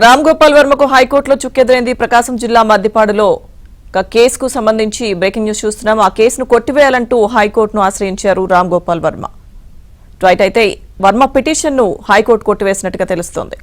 రామ్ గోపాల్ వర్మకు హైకోర్టులో చుక్కెదురైంది. ప్రకాశం జిల్లా మద్దిపాడులో ఒక కేసుకు సంబంధించి బ్రేకింగ్ న్యూస్ చూస్తున్నాం. ఆ కేసును కొట్టివేయాలంటూ హైకోర్టును ఆశ్రయించారు రామ్ గోపాల్ వర్మ. రైట్, అయితే వర్మ పిటిషన్ ను హైకోర్టు కొట్టివేసినట్టుగా తెలుస్తోంది.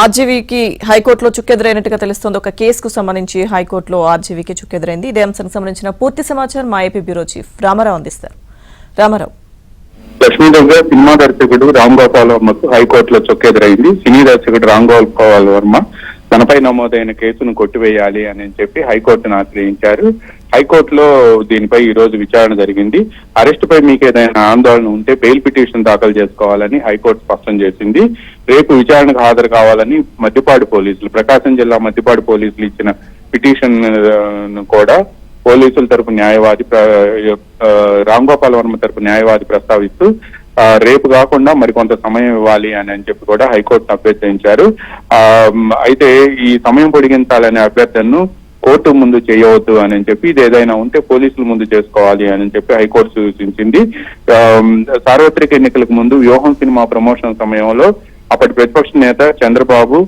ఆర్జీవీకి హైకోర్టులో చుక్కెదురైనట్టుగా తెలుస్తోంది. ఒక కేసుకు సంబంధించి హైకోర్టులో ఆర్జీవీకి చుక్కెదురైంది. ఇదే అంశానికి సంబంధించిన పూర్తి సమాచారం మా ఏపీ బ్యూరో చీఫ్ రామారావు అందిస్తారు. రామారావు. లక్ష్మీదుర్గ సినిమా దర్శకుడు రామ్ గోపాల్ వర్మకు హైకోర్టులో చుక్కెదురైంది. సినీ దర్శకుడు రామ్ గోపాల్ వర్మ తనపై నమోదైన కేసును కొట్టివేయాలి అని చెప్పి హైకోర్టును ఆశ్రయించారు. హైకోర్టులో దీనిపై ఈ రోజు విచారణ జరిగింది. అరెస్టుపై మీకు ఏదైనా ఆందోళన ఉంటే బెయిల్ పిటిషన్ దాఖలు చేసుకోవాలని హైకోర్టు స్పష్టం చేసింది. రేపు విచారణకు హాజరు కావాలని మద్దిపాడు పోలీసులు, ప్రకాశం జిల్లా మద్దిపాడు పోలీసులు ఇచ్చిన పిటిషన్ కూడా పోలీసుల తరపు న్యాయవాది రామ్ గోపాల్ వర్మ తరపు న్యాయవాది ప్రస్తావిస్తూ రేపు కాకుండా మరికొంత సమయం ఇవ్వాలి అని చెప్పి కూడా హైకోర్టును అభ్యర్థించారు. అయితే ఈ సమయం పొడిగించాలనే అభ్యర్థనను కోర్టు ముందు చేయవద్దు అని చెప్పి, ఇది ఏదైనా ఉంటే పోలీసుల ముందు చేసుకోవాలి అని చెప్పి హైకోర్టు సూచించింది. సార్వత్రిక ఎన్నికలకు ముందు వ్యూహం సినిమా ప్రమోషన్ సమయంలో అప్పటి ప్రతిపక్ష నేత చంద్రబాబు,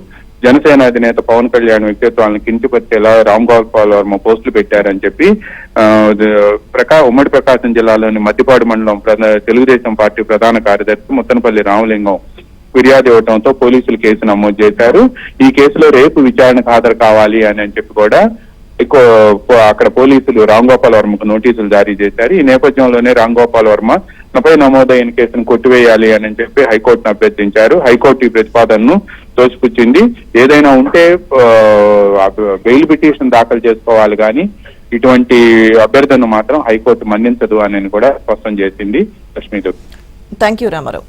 జనసేన అధినేత పవన్ కళ్యాణ్ వ్యక్తిత్వాలను కించపరిచేలా రామ్ గోపాల్ వర్మ పోస్టులు పెట్టారని చెప్పి ఉమ్మడి ప్రకాశం జిల్లాలోని మద్దిపాడు మండలం తెలుగుదేశం పార్టీ ప్రధాన కార్యదర్శి ముత్తనపల్లి రామలింగం ఫిర్యాదు ఇవ్వడంతో పోలీసులు కేసు నమోదు చేశారు. ఈ కేసులో రేపు విచారణకు హాజరు కావాలి అని చెప్పి కూడా అక్కడ పోలీసులు రామ్ గోపాల్ వర్మకు నోటీసులు జారీ చేశారు. ఈ నేపథ్యంలోనే రామ్ గోపాల్ వర్మ తనపై నమోదైన కేసును కొట్టివేయాలి అని చెప్పి హైకోర్టును అభ్యర్థించారు. హైకోర్టు ఈ ప్రతిపాదనను తోసిపుచ్చింది. ఏదైనా ఉంటే బెయిల్ పిటిషన్ దాఖలు చేసుకోవాలి, కానీ ఇటువంటి అభ్యర్థనను మాత్రం హైకోర్టు మన్నించదు అని కూడా స్పష్టం చేసింది. లక్ష్మీదేవి. Thank you Ramarao.